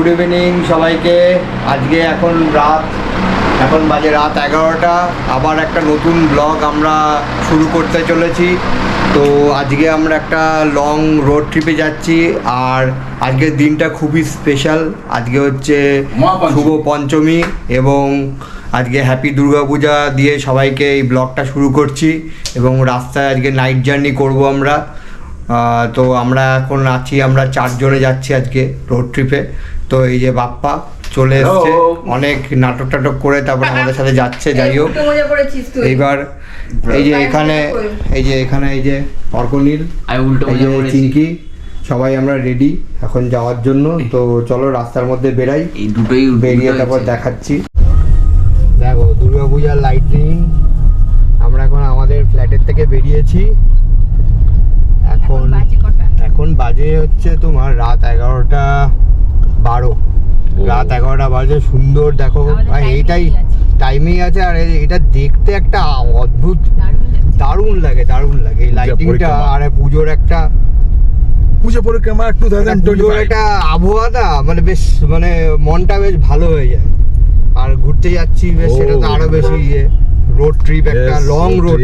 Good evening সবাইকে। আজকে এখন বাজে রাত 11টা। আবার একটা নতুন ব্লগ আমরা শুরু করতে চলেছি। তো আজকে আমরা একটা লং রোড ট্রিপে যাচ্ছি, আর আজকের দিনটা খুবই স্পেশাল। আজকে হচ্ছে শুভ পঞ্চমী এবং আজকে হ্যাপি দুর্গাপূজা দিয়ে সবাইকে এই ব্লগটা শুরু করছি। এবং রাস্তায় আজকে নাইট জার্নি করব আমরা। তো আমরা এখন আমরা 4 জনে যাচ্ছি আজকে রোড ট্রিপে। তো এই যে বাপ্পা চলে এসছে, অনেক নাটক টাটক করে তারপরে আমাদের সাথে যাচ্ছে। যাই হোক, এইবার এই যে এখানে এই যে অর্কনীল, এই যে চিঙ্কি, সবাই আমরা রেডি এখন যাওয়ার জন্য। তো চলো রাস্তার মধ্যে বেরাই, এই দুটোই বেরিয়ে তারপর দেখাচ্ছি। দেখো দুর্গাপূজার লাইটিং। আমরা এখন আমাদের ফ্ল্যাটের থেকে বেরিয়েছি। এখন বাজে হচ্ছে তোমার রাত 11:12। রাত 11টা বাজে। সুন্দর দেখো, এইটাই টাইমেই আছে। আর এটা দেখতে একটা অদ্ভুত দারুণ লাগে এই লাইটিংটা। আর পুজোর একটা পুজো পরিক্রমা 2025 একটা আবহাওয়াটা মানে বেশ, মানে মনটা বেশ ভালো হয়ে যায়। আর ঘুরতে যাচ্ছি বেশ, সেটা তো আরো বেশি রোড ট্রিপ, একটা লং রোড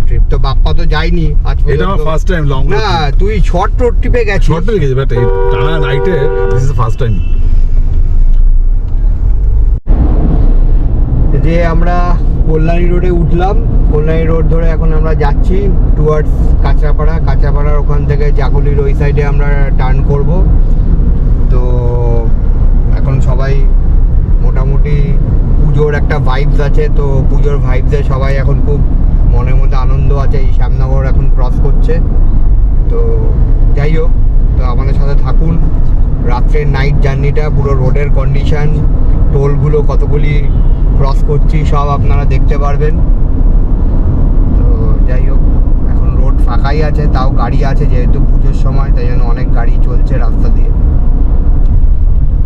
ট্রিপ। তো বাপ্পা তো যায়নি আজ পর্যন্ত। এটা আমার ফার্স্ট টাইম লং রোড। না, তুই শর্ট রোড ট্রিপে গেছিস। শর্ট ট্রিপে গেছি, বাট এই টানা নাইটে দিস ইজ ফার্স্ট টাইম। যে আমরা কল্যাণী রোডে উঠলাম, কল্যাণী রোড ধরে এখন আমরা যাচ্ছি টুয়ার্ডস কাঁচরাপাড়ার ওখান থেকে জাগুলির ওই সাইডে আমরা টার্ন করব। তো এখন সবাই মোটামুটি পুজোর একটা ভাইবস আছে, তো পুজোর ভাইবসে সবাই এখন খুব মনের মধ্যে আনন্দ আছে। এই শ্যামনগর এখন ক্রস করছে। তো যাই হোক, তো আমাদের সাথে থাকুন। রাত্রের নাইট জার্নিটা, পুরো রোডের কন্ডিশন, টোলগুলো কতগুলি ক্রস করছি সব আপনারা দেখতে পারবেন। তো যাই হোক, এখন রোড ফাঁকাই আছে, তাও গাড়ি আছে যেহেতু পুজোর সময়, তাই জন্য অনেক গাড়ি চলছে রাস্তা দিয়ে।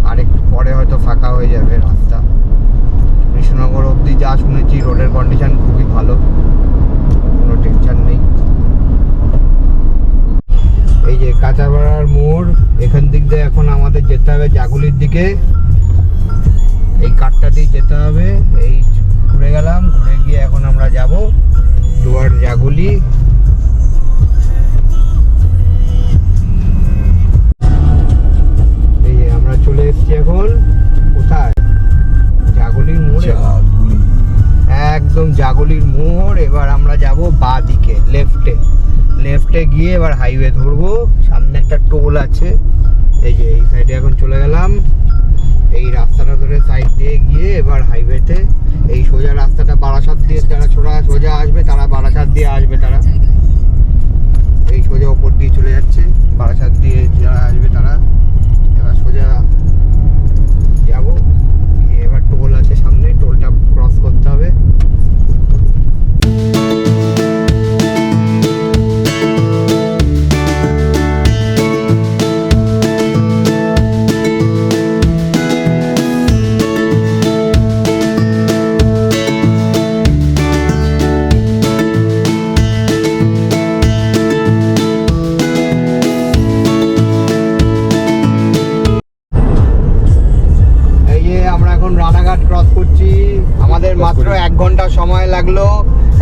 আর একটু পরে হয়তো ফাঁকা হয়ে যাবে রাস্তা। কৃষ্ণনগর অবধি যা শুনেছি রোডের কন্ডিশন খুবই ভালো, কোনো টেনশন নেই। এই যে কাঁচাপাড়ার মোড়, এখান দিক দিয়ে এখন আমাদের যেতে হবে জাগুলির দিকে। এই কাঠটা দিয়ে যেতে হবে। এই ঘুরে গেলাম, ঘুরে গিয়ে এখন আমরা যাব টুয়ার্ড জাগুলি। এই যে আমরা চলে এসেছি এখন কোথায়, জাগুলির মোড়ে, একদম জাগুলির মোড়। এবার আমরা যাব বাঁ দিকে, লেফটে গিয়ে এবার হাইওয়ে ধরবো। সামনে একটা টোল আছে, এই যে এই সাইডে এখন চলে গেলাম। এই রাস্তাটা ধরে সাইড দিয়ে গিয়ে এবার হাইওয়েতে, এই সোজা রাস্তাটা বারাসাত দিয়ে যারা সোজা আসবে তারা বারাসাত দিয়ে আসবে, তারা এই সোজা ওপর দিয়ে চলে যাচ্ছে। বারাসাত দিয়ে যারা আসবে তারা এবার সোজা যাব। এবার টোল আছে সামনে, টোলটা ক্রস করতে হবে। রানাঘাট ক্রস করছি। আমাদের মাত্র 1 ঘন্টা সময় লাগলো।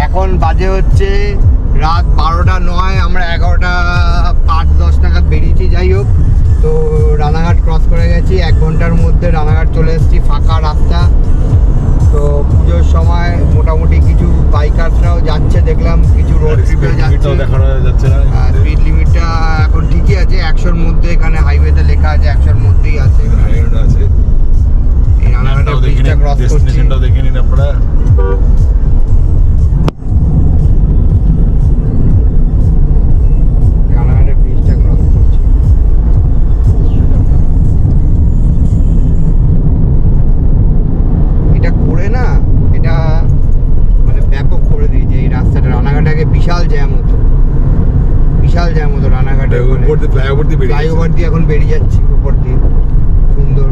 এখন বাজে হচ্ছে রাত 12:09। আমরা 11:05-10 নাগাদ বেরিয়েছি। যাই হোক, তো রানাঘাট ক্রস করে গেছি। 1 ঘন্টার মধ্যে রানাঘাট চলে এসেছি, ফাঁকা রাস্তা। তো পুজোর সময় মোটামুটি কিছু বাইকাররাও যাচ্ছে দেখলাম, কিছু রোড ট্রিপে যাচ্ছে। স্পিড লিমিটটা এখন ঠিকই আছে, 100-র মধ্যে। এখানে হাইওয়েতে লেখা আছে 100-র মধ্যেই আছে। রানাঘাটের ব্রিজটা ক্রস করছি। দেখে নিন আপনারা। রানাঘাটের ব্রিজটা ক্রস করছি। এটা করে না, এটা মানে ব্যাপক করে দিয়েছে এই রাস্তাটা। রানাঘাটে আগে বিশাল জ্যাম হতো রানাঘাটে। ফ্লাইওভার দিয়ে এখন বেরিয়ে যাচ্ছি উপর দিয়ে, সুন্দর।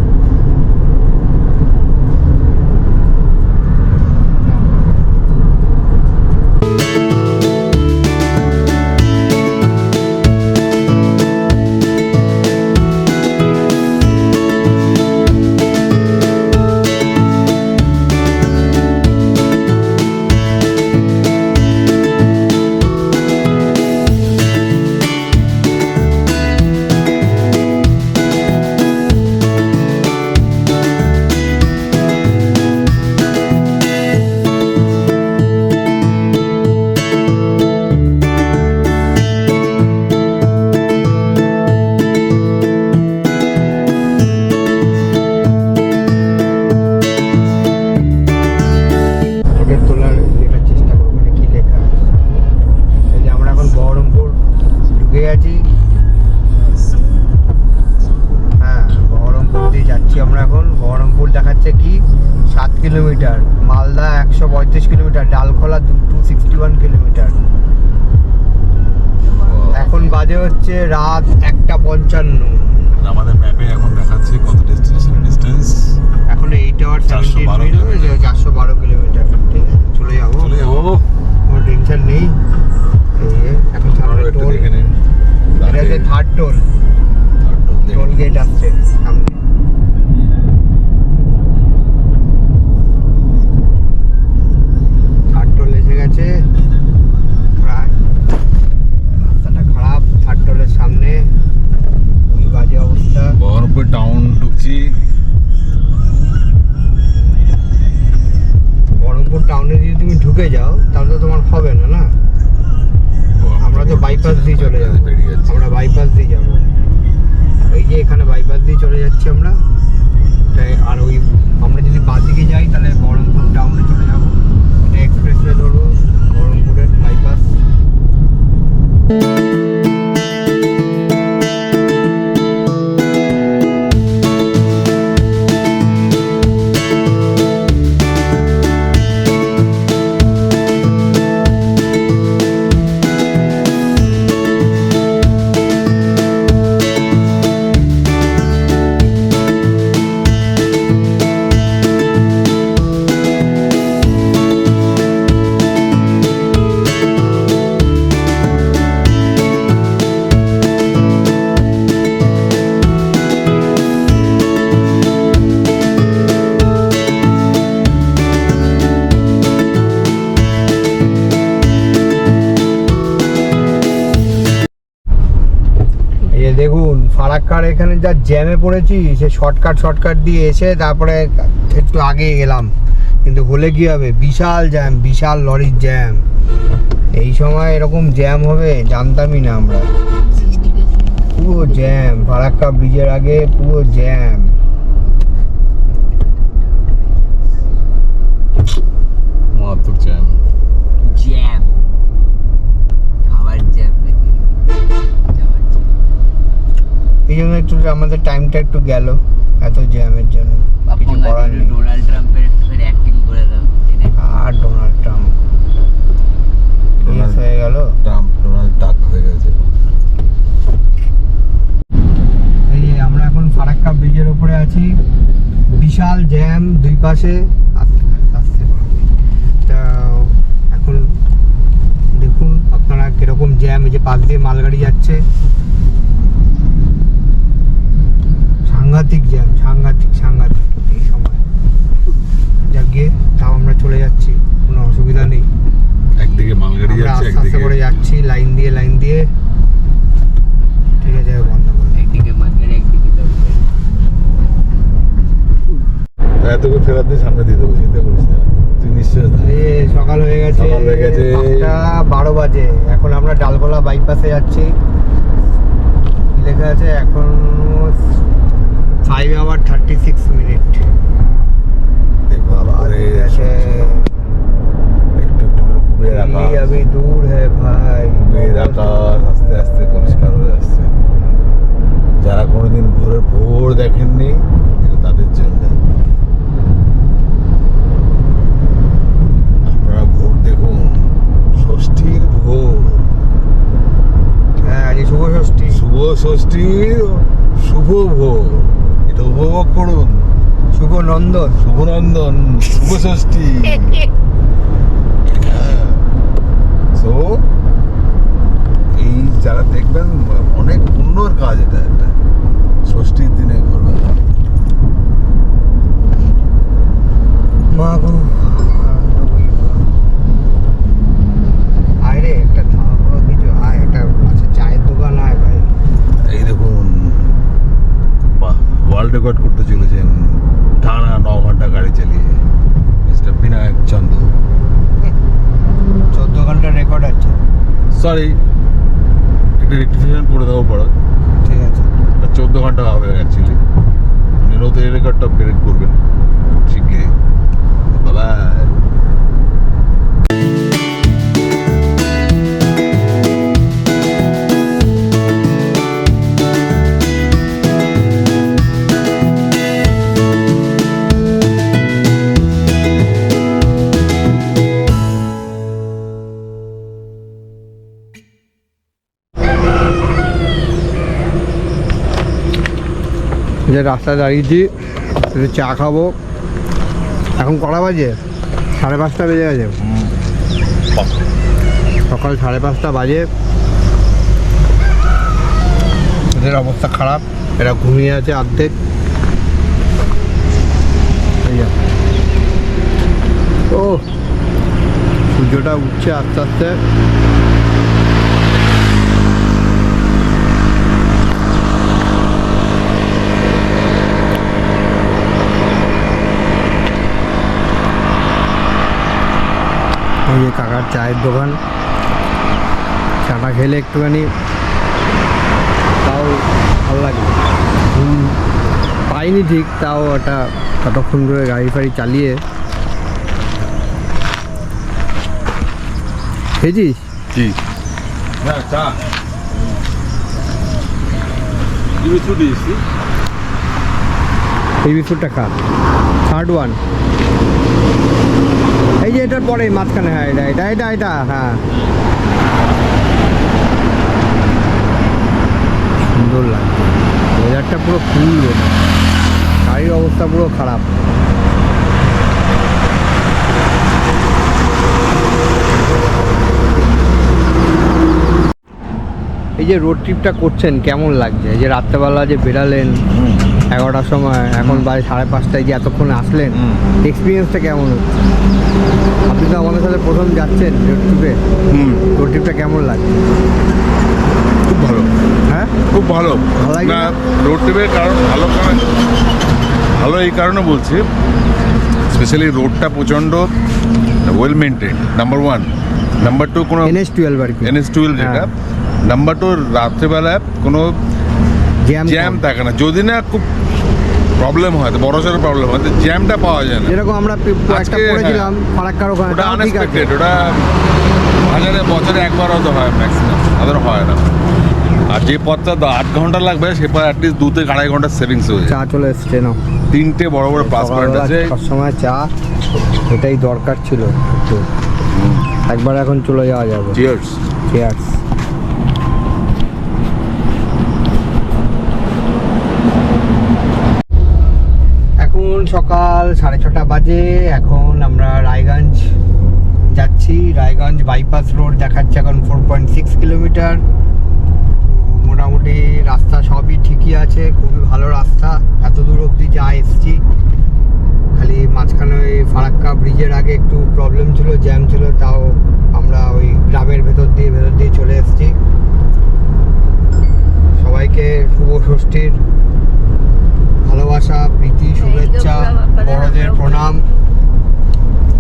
Kilometre, Malda 135 kilometre, Dalkhola 261 kilometre. এখন বাজে হচ্ছে রাত 1:55। আমাদের ম্যাপে এখন দেখাচ্ছে কত ডিস্টেন্স। এখন 8 আওয়ার 17 মিনিট, 412 কিলোমিটার। ঠিক আছে, চলে যাবো, চলে যাবো, কোনো টেনশন নেই। এই যে এখন সামনে একটু টোল, দেখে নিন। এটা হচ্ছে থার্ড টোল, টোল গেট আসছে সামনে। থার্ড টোল এসে গেছে প্রায়। রাস্তাটা খারাপ, থার্ড টোলের সামনে ওই বাজে অবস্থা। বহরমপুর টাউন ঢুকছি। বহরমপুর টাউনে যদি তুমি ঢুকে যাও তাহলে তো তোমার হবে না, না? আমরা তো বাইপাস দিয়ে চলে যাবো, বেরিয়ে যাচ্ছি। আমরা বাইপাস দিয়ে যাবো। এই যে এখানে বাইপাস দিয়ে চলে যাচ্ছি আমরা। তাই আর ওই আমরা যদি বাঁদিকে যাই তাহলে বহরমপুর টাউনে চলে যাবো। এটা এক্সপ্রেসওয়ে ধরবো, বহরমপুরের বাইপাস। এই যে দেখুন ফারাক্কার এখানে যা জ্যামে পড়েছি, সে শর্টকাট দিয়ে এসে তারপরে একটু আগে গেলাম, কিন্তু হলে কি হবে, বিশাল জ্যাম, বিশাল লরির জ্যাম। এই সময় এরকম জ্যাম হবে জানতামই না আমরা। পুরো জ্যাম, ফারাক্কা ব্রিজের আগে পুরো জ্যাম। মারাত্মক জ্যাম। জ্যাম খাবার জ্যাম নাকি যাওয়ার জ্যাম। এই জন্য একটু আমাদের টাইমটা একটু গেল এত জ্যামের জন্য। কিছু করার নেই। ডোনাল্ড ট্রাম্পের একটু অ্যাক্টিং করে দাও। আর ডোনাল্ড ট্রাম্প কেস হয়ে গেল। ডোনাল্ড ডাক হয়ে গেছে। এই যে আমরা এখন ফারাক্কা ব্রিজের উপরে আছি, বিশাল জ্যাম দুই পাশে। আস্তে তা এখন দেখুন আপনারা কিরকম জ্যাম। এই যে পাশ দিয়ে মালগাড়ি যাচ্ছে, সাংঘাতিক জ্যাম, সাংঘাতিক এই সময়। যাক গিয়ে তাও আমরা চলে যাচ্ছি, কোনো অসুবিধা নেই। একদিকে মালগাড়ি আমরা যাচ্ছে, আস্তে আস্তে একদিকে করে যাচ্ছি লাইন দিয়ে। ঠিক আছে, বন্ধ করে। একদিকে মাঝখানে একদিকে দৌড়বে। এত করে ফেরার দিয়ে সামনে দিয়ে দেবো, চিন্তা করিস না, তুই নিশ্চয় এই সকাল হয়ে গেছে, সকাল হয়ে গেছে। 5:12 বাজে। এখন আমরা ডালগোলা বাইপাসে যাচ্ছি। কি লেখা আছে এখন? 5 আওয়ার 36 মিনিট। দেখো আবার একটু একটু করে কুবের আকাশ, अभी दूर है भाई। কুবের আকাশ আস্তে আস্তে পরিষ্কার হয়ে আসছে। যারা কোনোদিন ভোর দেখেননি এটা তাদের জন্য। আপনারা ভোর দেখুন, ষষ্ঠীর ভোর। হ্যাঁ, আজ শুভ ষষ্ঠী। শুভ ষষ্ঠীর শুভ ভোর, এটা উপভোগ করুন। শুভ নন্দন। শুভনন্দন, শুভ ষষ্ঠী। সো এই যারা দেখবেন, অনেক পুণ্যর কাজ এটা একটা ষষ্ঠীর দিনে ভোরবেলা। মা গো, আনন্দ করি মা। আয় রে, একটা খাওয়া খাওয়া কিছু আয়, একটা আচ্ছা চায়ের দোকান আয় ভাই। এই দেখুন, ওয়ার্ল্ড রেকর্ড করতে চলেছেন টানা 9 ঘন্টা গাড়ি চালিয়ে মিস্টার বিনায়ক চন্দ্র। 14 ঘন্টা রেকর্ড আছে। সরি, একটু রেক্টিফিকেশন করে দেবো পরে। ঠিক আছে। 14 ঘন্টা হবে অ্যাকচুয়ালি। উনি নতুন রেকর্ডটা ব্রেক করবেন শিগগিরই। বাবা। যে রাস্তায় দাঁড়িয়েছি, একটু চা খাবো। এখন কটা বাজে? 5:30 বেজে গেছে। সকাল 5:30 বাজে। এদের অবস্থা খারাপ, এরা ঘুমিয়ে আছে অর্ধেক। ও সূর্যটা উঠছে আস্তে আস্তে। এই যে কাকার চায়ের দোকান, চাটা খেলে একটুখানি তাও ভালো লাগে। পাইনি ঠিক, তাও ওটা কতক্ষণ ধরে গাড়ি ফাড়ি চালিয়ে। খেয়েছিস? কি না চা কি বিস্কুট দিয়েছি? এই বিস্কুটটা খা, 1/3। এই যে এটার পরে মাঝখানে, হ্যাঁ এটা এটা এটা এটা হ্যাঁ, সুন্দর লাগছে। ওয়েদারটা পুরো ফুল ওয়েদার, গাড়ির অবস্থা পুরো খারাপ। এই যে রোড ট্রিপটা করছেন কেমন লাগছে? এই যে রাত্রেবেলা যে বেরালেন 11টার সময়, এখন বাজে 5:30, যে এতক্ষণ আসলেন, এক্সপিরিয়েন্সটা কেমন হচ্ছে? আপনি তো আমাদের সাথে প্রথম যাচ্ছেন রোড ট্রিপে, রোড ট্রিপটা কেমন লাগছে? খুব ভালো। হ্যাঁ, খুব ভালো। ভালো লাগে না না? রোড ট্রিপের কারণ ভালো এই কারণে বলছি, স্পেশালি রোডটা প্রচণ্ড ওয়েল মেনটেন, নাম্বার 1। নাম্বার 2 কোনো NH12 আর কি, NH12 যেটা। নাম্বার 2 রাত্রেবেলায় কোনো জ্যাম থাকে না। যদি না খুব প্রবলেম হয়, তো বড় সড়ো প্রবলেম হয়, তো জ্যামটা পাওয়া যায় না। যেরকম আমরা একটা পড়েছিলাম ফারাক্কার ওখানে, ওটা তাও ঠিক আছে। আনএক্সপেক্টেড, ওটা বছরে একবার হয়তো হয় ম্যাক্সিমাম, আদার হয় না। আর যে পথটা 8 ঘন্টা লাগবে, সে পথ অ্যাটলিস্ট 2 থেকে 2.5 ঘন্টা সেভিংস হয়ে যায়। চা চলে এসছে না, 3টে বড় বড় প্লাস পয়েন্ট আছে। সবসময় চা, এটাই দরকার ছিল একটু। একবার এখন চলে যাওয়া যাবে। চিয়ার্স। চিয়ার্স। এখন সকাল 6:30 বাজে। এখন আমরা রায়গঞ্জ যাচ্ছি। রায়গঞ্জ বাইপাস রোড দেখাচ্ছে এখন 4.6 কিলোমিটার। মোটামুটি রাস্তা সবই ঠিকই আছে, খুবই ভালো রাস্তা। এত দূর অবধি যা এসছি, খালি মাঝখানে ওই ফারাক্কা ব্রিজের আগে একটু প্রবলেম ছিল, জ্যাম ছিল, তাও আমরা ওই গ্রামের ভেতর দিয়ে চলে এসেছি। সবাইকে শুভ ষষ্ঠীর ভালোবাসা, প্রীতি, শুভেচ্ছা, বড়দের প্রণাম।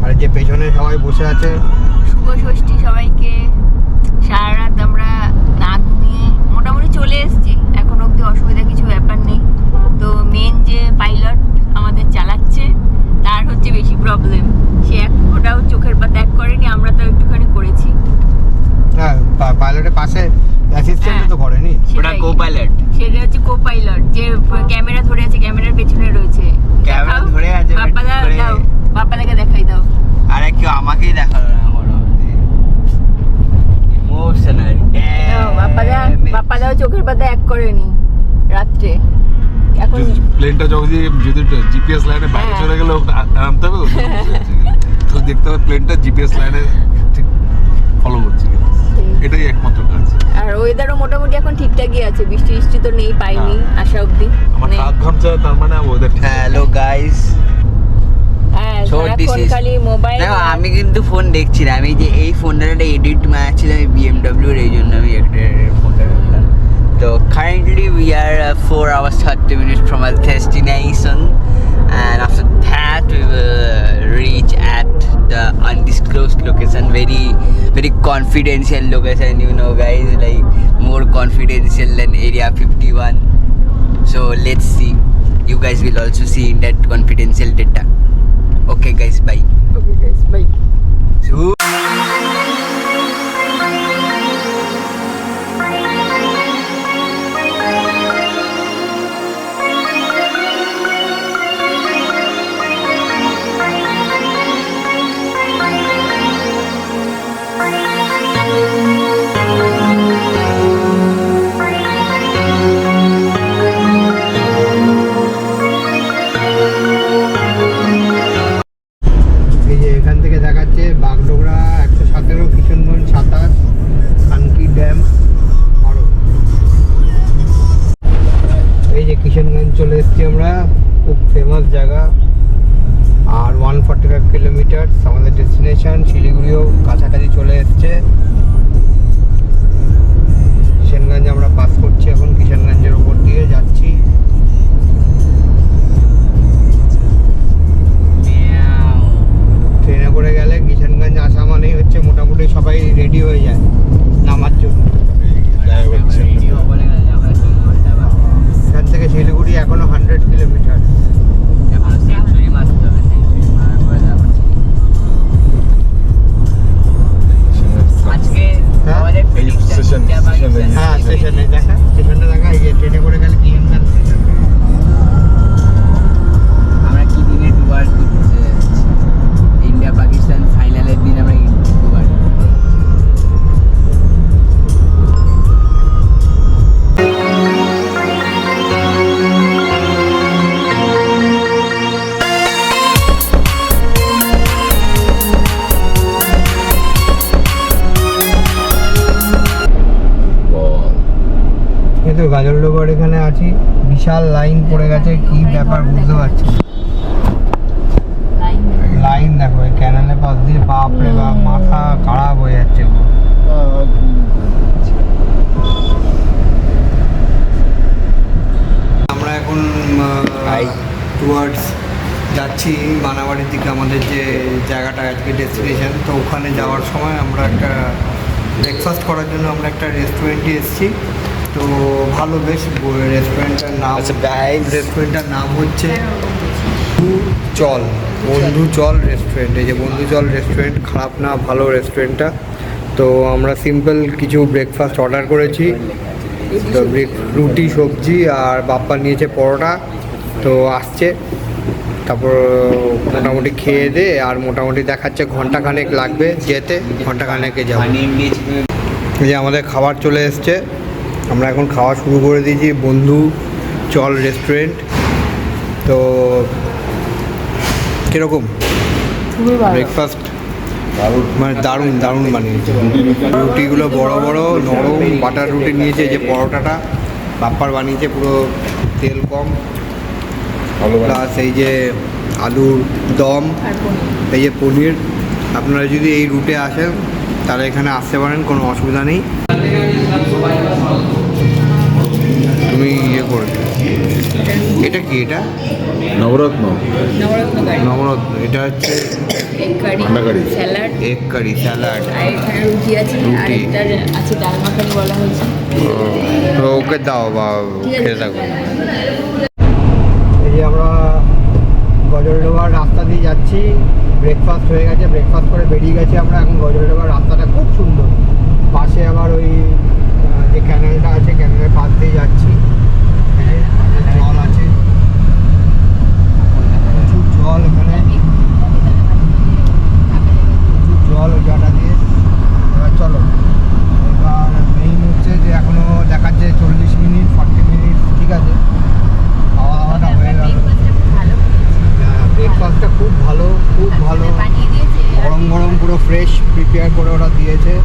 আর যে পেছনে সবাই বসে আছে, শুভ ষষ্ঠী সবাইকে। সারা রাত আমরা না ঘুমিয়ে মোটামুটি চলে এসেছি, এখন অবধি অসুবিধা কিছু ব্যাপার নেই। তো মেন যে পাইলট আমাদের চালাচ্ছে, তার হচ্ছে বেশি প্রবলেম। সে এক ফোঁটাও চোখের পাতা এক করেনি, আমরা তো একটুখানি করেছি। হ্যাঁ পাইলটের পাশে অ্যাসিস্ট্যান্ট তো করেনি। ওটা সেটাই। কো-পাইলট। সেটা হচ্ছে কো পাইলট, যে ক্যামেরা ধরে আছে, ক্যামেরার পেছনে রয়েছে। ক্যামেরা দেখাও, ধরে আছে, বাপ্পাদা করে- দাও, বাপ্পাদাকে দেখাই দাও। আরে কেউ আমাকেই দেখালো না এখনো অব্দি। ইমোশনাল। দাও, বাপ্পাদাও চোখের পাতা এক করেনি রাত্রে। এখন প্লেনটা যদি জিপিএস লাইনে বাইরে হ্যাঁ। চলে গেলে নামতে হবে, তো দেখতে হবে প্লেনটা জিপিএস লাইনে ঠিক ফলো করছে কিনা। এটাই একমাত্র কাজ। আর ওয়েদারও মোটামুটি এখন ঠিকঠাকই আছে, বৃষ্টি বৃষ্টি তো নেই, পাইনি আসা অব্দি। আমার নেই। 7 ঘন্টা, তার মানে ওদের হ্যালো গাইস। হ্যাঁ, So this সারাক্ষণ is- খালি মোবাইল। দেখো আমি কিন্তু ফোন দেখছি না, আমি যে এই ফোনটার একটা এডিট মারছিল আমি BMW এর, এই জন্য আমি একটা ফোনটা রাখলাম। তো currently we are 4 hours 30 minutes from our destination, and after that we will reach at the undisclosed location, very confidential location, you know guys, like more confidential than area 51. So let's see, you guys will also see in that confidential data. Okay guys, bye. Okay guys, bye. So destination শিলিগুড়িও কাছাকাছি চলে এসছে। কিষানগঞ্জ আমরা pass করছি এখন, কিষানগঞ্জের উপর দিয়ে যাচ্ছি। ট্রেনে করে গেলে কিষানগঞ্জ আসা মানেই হচ্ছে মোটামুটি সবাই রেডি হয়ে যায় নামার জন্য। এখান থেকে শিলিগুড়ি এখনো 100 কিলোমিটার। হ্যাঁ স্টেশনে দেখা, স্টেশনে দেখা, এই যে ট্রেনে করে গেলে কিষানগঞ্জ স্টেশন। আমরা কি দিনে দুবার ইন্ডিয়া পাকিস্তান ফাইনালের দিন আমরা দুবার কিন্তু গাজলডোবার এখানে আছি, বিশাল লাইন পড়ে গেছে, কি ব্যাপার বুঝতে পারছি না। লাইন দেখো এই ক্যানেলের পাশ দিয়ে, বাপরে বাপ, মাথা খারাপ হয়ে যাচ্ছে। আমরা এখন টুয়ার্ডস যাচ্ছি বানাবাড়ির দিকে, আমাদের যে জায়গাটা আজকে ডেস্টিনেশন। তো ওখানে যাওয়ার সময় আমরা একটা ব্রেকফাস্ট করার জন্য আমরা একটা রেস্টুরেন্টে এসেছি। তো ভালো, বেশ রেস্টুরেন্টটার নাম, রেস্টুরেন্টটার নাম হচ্ছে বন্ধু চল রেস্টুরেন্ট। এই যে বন্ধু চল রেস্টুরেন্ট, খারাপ না, ভালো রেস্টুরেন্টটা। তো আমরা সিম্পল কিছু ব্রেকফাস্ট অর্ডার করেছি, তো রুটি সবজি, আর বাপ্পা নিয়েছে পরোটা। তো আসছে, তারপর মোটামুটি খেয়ে দে, আর মোটামুটি দেখাচ্ছে ঘন্টাখানেক লাগবে যেতে, ঘন্টাখানেকে যাবো। এই যে আমাদের খাবার চলে এসছে, আমরা এখন খাওয়া শুরু করে দিয়েছি বন্ধু চল রেস্টুরেন্ট। তো কীরকম ব্রেকফাস্ট? মানে দারুণ দারুণ বানিয়েছে। রুটিগুলো বড় বড় নরম বাটার রুটি নিয়েছে। যে পরোটাটা বাপ্পার বানিয়েছে, পুরো তেল কম, প্লাস এই যে আলুর দম, এই যে পনির। আপনারা যদি এই রুটে আসেন তাহলে এখানে আসতে পারেন, কোনো অসুবিধা নেই। তুমি ইয়ে করে, এটা কি? এটা নবরত্ন। নবরত্ন। এটা হচ্ছে স্যালাড, এগ কারি স্যালাড, আর এখানে রুটি আছে, আর এটা আছে ডাল মাখানি বলা হয়েছে। তো ওকে দাও বা খেয়ে থাকো। এই যে আমরা গজলডোবার রাস্তা দিয়ে যাচ্ছি, ব্রেকফাস্ট হয়ে গেছে, ব্রেকফাস্ট করে বেরিয়ে গেছি আমরা। এখন গজলডোবার রাস্তাটা খুব সুন্দর, পাশে আবার ওই যে ক্যানেলটা আছে, ক্যানেলের পাশ দিয়ে যাচ্ছি। জল আছে, প্রচুর জল এখানে, প্রচুর জল ওই জায়গা দিয়ে। এবার চলো, এবার মেইন হচ্ছে যে এখনো দেখাচ্ছে 40 মিনিট 40 মিনিট, ঠিক আছে। খাওয়া দাওয়াটা হয়ে গেল, ব্রেকফাস্টটা খুব ভালো, খুব ভালো, গরম গরম পুরো ফ্রেশ প্রিপেয়ার করে ওরা দিয়েছে।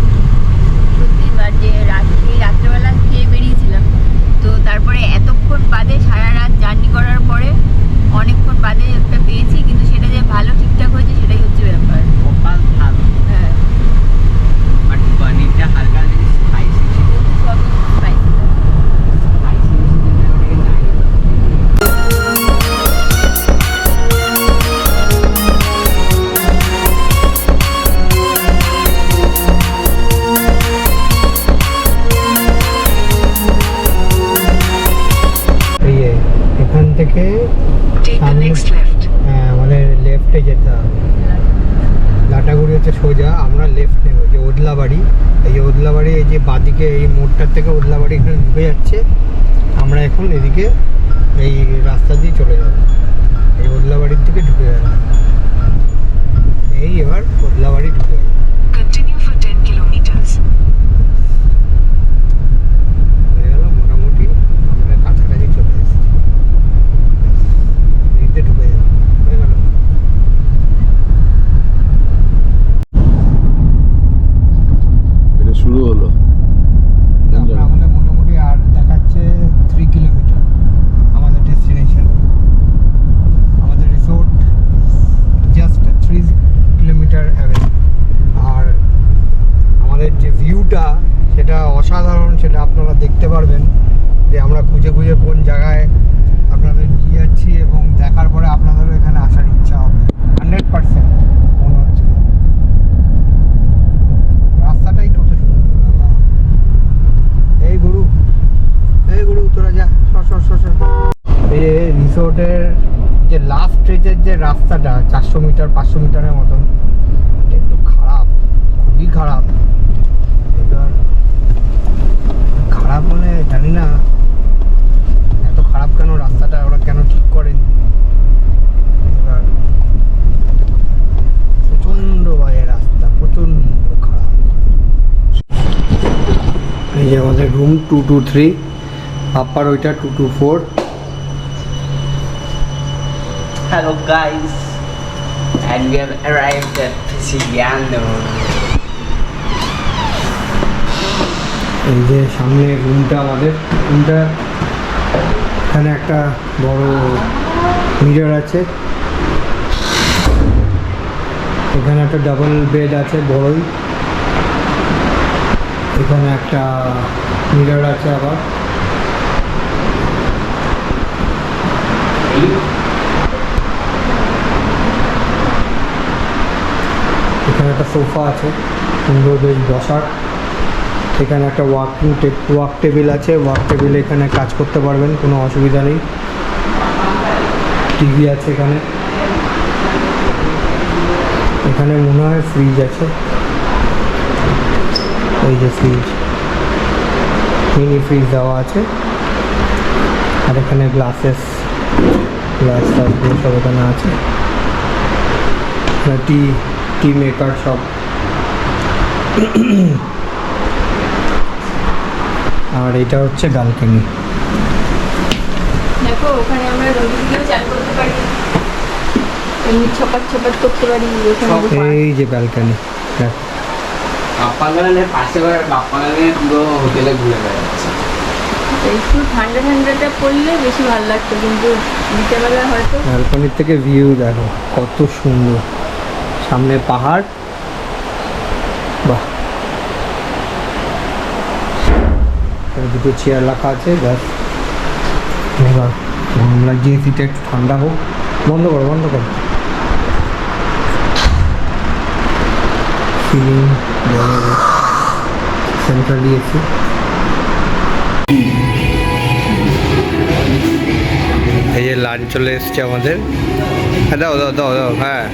যে রাত্রেবেলা খেয়ে বেরিয়েছিলাম, তো তারপরে এতক্ষণ বাদে, সারা রাত জার্নি করার পরে অনেকক্ষণ বাদে একটা পেয়েছি, কিন্তু সেটা যে ভালো ঠিকঠাক হয়েছে সেটাই হচ্ছে ব্যাপার। ভালো, হ্যাঁ, বাট পনিরটা হালকা স্পাইসি ছিল। সব স্পাইসি। এখান থেকে হ্যাঁ আমাদের লেফটে যেতে হবে। লাটাগুড়ি হচ্ছে সোজা, আমরা লেফট নেব। যে ওদলাবাড়ি, এই যে ওদলাবাড়ি, এই যে বাদিকে এই মোড়টার থেকে ওদলাবাড়ি এখানে ঢুকে যাচ্ছে। আমরা এখন এদিকে এই রাস্তা দিয়ে চলে যাব, এই ওদলাবাড়ির দিকে ঢুকে গেল। এই এবার ওদলাবাড়ি ঢুকে গেল। হয়ে গেল, মোটামুটি আমরা কাছাকাছি চলে এসেছি, এদিকে ঢুকে যাবো, হয়ে গেল। এটা শুরু হলো। আমরা আমাদের মোটামুটি আর দেখাচ্ছে 3 কিলোমিটার আমাদের ডেস্টিনেশন। আমাদের রিসোর্ট জাস্ট 3 কিলোমিটার অ্যাওয়ে। সেটা অসাধারণ, সেটা আপনারা দেখতে পারবেন যে আমরা খুঁজে খুঁজে কোন জায়গায় আপনাদের নিয়ে যাচ্ছি, এবং দেখার পরে আপনাদেরও এখানে আসার ইচ্ছা হবে 100% মনে হচ্ছে। রাস্তাটাই কত সুন্দর। এই গরু তোরা যা, সর। এই রিসোর্টের যে লাস্ট স্ট্রেচের যে রাস্তাটা 400 মিটার 500 মিটারের মতন, এটা একটু খারাপ, খুবই খারাপ। এবার খারাপ মানে জানি না এত খারাপ কেন রাস্তাটা, ওরা কেন ঠিক করেনি। এবার প্রচণ্ড বাজে রাস্তা, প্রচণ্ড খারাপ। এই যে আমাদের রুম 223, আপার ওইটা 224। Hello guys, and we have arrived at Siciliano. এই যে সামনে রুমটা, আমাদের রুমটা, এখানে একটা বড় মিরর আছে, এখানে একটা ডাবল বেড আছে বড়ই, এখানে একটা মিরর আছে আবার, এখানে একটা সোফা আছে সুন্দর বেশ বসার, এখানে একটা ওয়ার্ক টেবিল আছে, ওয়ার্ক টেবিলে এখানে কাজ করতে পারবেন, কোনো অসুবিধা নেই। টিভি আছে এখানে, এখানে মনে হয় ফ্রিজ আছে, এই যে ফ্রিজ, মিনি ফ্রিজ দেওয়া আছে, আর এখানে গ্লাস টাসগুলো সব এখানে আছে, টি মেকার সব। আর এটা হচ্ছে ব্যালকনি। দেখো ওখানে আমরা রোদ দিয়েও চান করতে পারি, এমনি ছপাত করতে পারি ওখানে। এই যে ব্যালকনি, বাপ্পাগানের পাশে বাপ্পাগানের পুরো হোটেলে ঘুরে বেড়াচ্ছে। একটু ঠান্ডাটা পড়লে বেশি ভালো লাগতো, কিন্তু বিকেলবেলা হয়তো। ব্যালকনির থেকে ভিউ দেখো কত সুন্দর, সামনে পাহাড়, বাহ। দুটো চেয়ার রাখা আছে, ব্যাস। এবার আমরা যে সিটে একটু ঠান্ডা হোক, বন্ধ করো। Ceiling central AC. এই যে লাঞ্চ চলে এসছে আমাদের, হ্যাঁ দাও হ্যাঁ,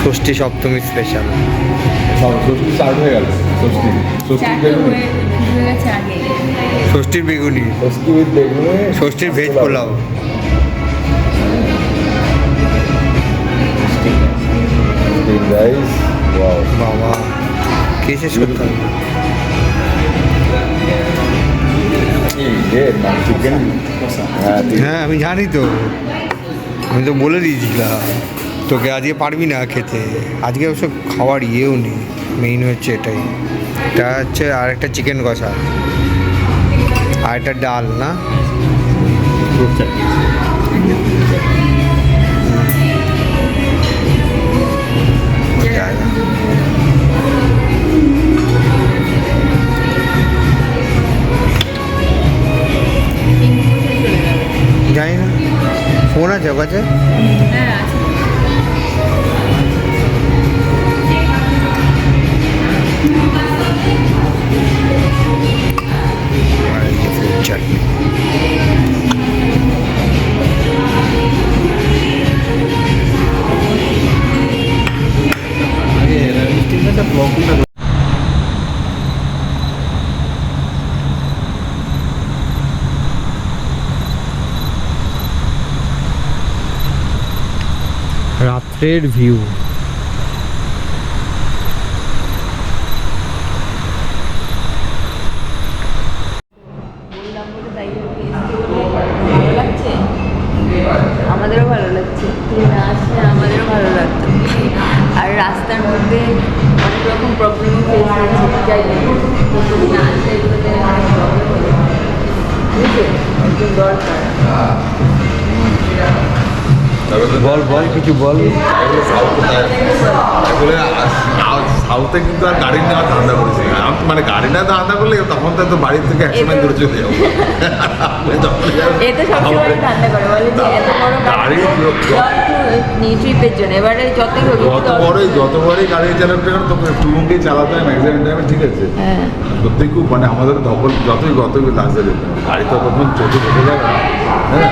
ষষ্ঠী সপ্তমী স্পেশাল। ষষ্ঠী স্টার্ট হয়ে গেল, ষষ্ঠীর বেগুনি, ষষ্ঠীর ভেজ পোলাও। বাবা কে শেষ করতে হবে? হ্যাঁ আমি জানি তো, আমি তো বলে দিয়েছিলাম তোকে আজকে পারবি না খেতে, আজকে অবশ্য খাওয়ার ইয়েও নেই, মেইন হচ্ছে এটাই। এটা হচ্ছে আর একটা চিকেন কষা, আর একটা ডাল না, জানি না, ফোন আছে ওর কাছে? হ্যাঁ আছে। চাটনি। রাত্রের ভিউ, আমাদেরও ভালো লাগছে, তুই না আসলে আমাদেরও ভালো লাগতো। আর রাস্তার মধ্যে অনেক রকম প্রবলেমও ফেস করছি, যাই তো তুমি না আসলে এগুলোতে অনেক প্রবলেম হলো, বুঝলি, একদম দরকার। বল কিছু বল। সাউথে কিন্তু আর গাড়ি নেওয়া ধান্দা করেছি না। মানে গাড়ি না ধান্দা করলে তখন তো এত বাড়ি থেকে 100 মাইল দূরে চলে যাবো। এ তো সবসময় ধান্দা করে বলে যে এত বড় গাড়ি ট্রিপের জন্য এবারে যতই হোক যতবারই গাড়ি চালাতে গেলে তোকে টুলুঙ্গি চালাতে হয় ম্যাক্সিমাম টাইমে, ঠিক আছে? হ্যাঁ সত্যি খুব মানে আমাদের ধকল যতই লাক্সারি গাড়ি তো তখন চোখে ঢুকে যায় না, হ্যাঁ।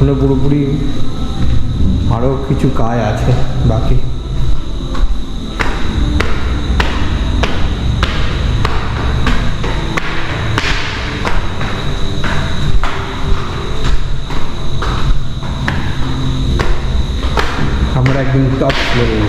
এখনো পুরোপুরি আরও কিছু কাজ আছে বাকি। আমরা একদম টপ ফ্লোরে